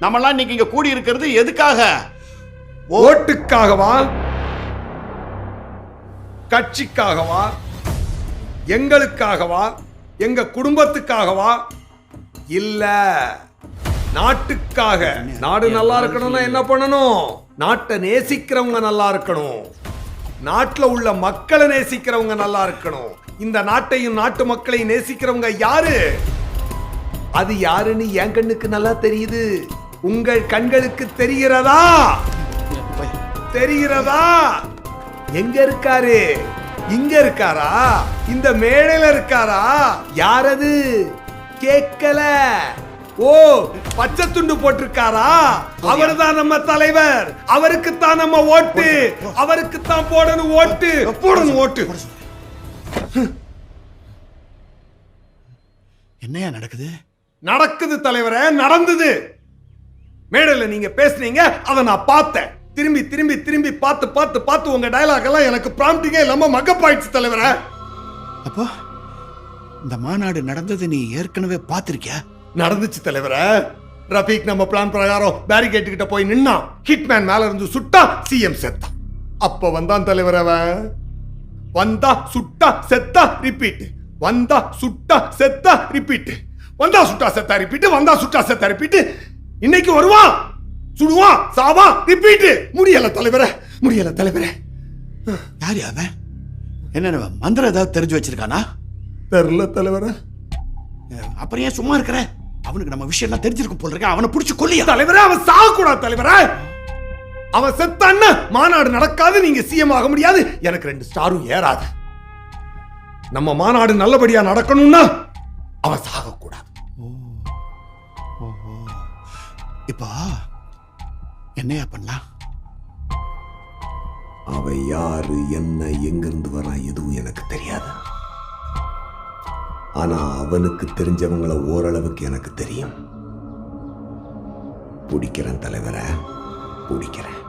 நம்மளாம் இன்னைக்கு இங்க கூடி இருக்கிறது எதுக்காக? ஓட்டுக்காகவா, கட்சிக்காகவா, எங்களுக்காகவா, எங்க குடும்பத்துக்காகவா? இல்ல, நாட்டுக்காக. நாடு நல்லா இருக்கணும்னா என்ன பண்ணணும்? நாட்டை நேசிக்கிறவங்க நல்லா இருக்கணும், நாட்டுல உள்ள மக்களை நேசிக்கிறவங்க நல்லா இருக்கணும். இந்த நாட்டையும் நாட்டு மக்களையும் நேசிக்கிறவங்க யாரு? அது யாருன்னு என் கண்ணுக்கு நல்லா தெரியுது. உங்கள் கண்களுக்கு தெரிகிறதா? தெரிகிறதா? எங்க இருக்காரு? இங்க இருக்காரா? இந்த மேடையில இருக்காரா? யாரது? கேட்கல. ஓ, பச்சை துண்டு போட்டிருக்காரா? அவர்தான் நம்ம தலைவர். அவருக்குத்தான் நம்ம ஓட்டு. அவருக்குத்தான் போடணும் ஓட்டு. போடணும் ஓட்டு. என்னையா நடக்குது? நடக்குது தலைவரே, நடந்தது. மேடையில நீங்க பேசுனீங்க, அதை நான் பார்த்தேன். திரும்பி திரும்பி திரும்பி பார்த்து பார்த்து பார்த்து உங்க டயலாக் எல்லாம் எனக்கு ப்ராம்ப்டிங்கே இல்லாம மக்கப் ஆயிடுச்சு தலைவரே. அப்போ இந்த மாநாடு நடந்தது நீ ஏற்கனவே பார்த்திருக்கியா? நடந்துச்சு தலைவரே. ரஃபீக் நம்ம பிளான் பிரகாரம் பேரிகேட் கிட்ட போய் நின்னா, ஹிட்மேன் மேல இருந்து சுட்டா, சிஎம் செத்தான். அப்ப வந்தான் தலைவர். அவன் வந்தா சுட்டா செத்தா ரிப்பீட், வந்தா சுட்டா செத்தா ரிப்பீட், வந்தா சுட்டா செத்தா ரிப்பீட், வந்தா சுட்டா செத்தா ரிப்பீட். இன்னைக்கு வருவான், சுடுவான், சாவான், ரிப்பீட். முடியல தலைவரே, முடியல தலைவரே. யாரு அவன்? என்ன மந்திரம் ஏதாவது தெரிஞ்சு வச்சிருக்கானா? தெரியல தலைவரே. அப்புறம் ஏன் சும்மா இருக்கிற? அவனுக்கு நம்ம விஷயம் எல்லாம் தெரிஞ்சிருக்கும் போல இருக்க. அவனை பிடிச்சு கொல்லியா தலைவரே. அவன் சாகக்கூடாது தலைவரே. அவன் செத்தான்னா மாநாடு நடக்காது, நீங்க சிஎம் ஆக முடியாது, எனக்கு 2 ஸ்டாரும் ஏறாது. நம்ம மாநாடு நல்லபடியா நடக்கணும்னா அவன் சாகக்கூடாது. இப்போ என்னையா பண்ணலாம்? அவன் யாரு, என்ன, எங்கிருந்து வரான் எதுவும் எனக்கு தெரியாது. ஆனா அவனுக்கு தெரிஞ்சவங்கள ஓரளவுக்கு எனக்கு தெரியும். பிடிக்கிறேன் தலைவரை, பிடிக்கிறேன்.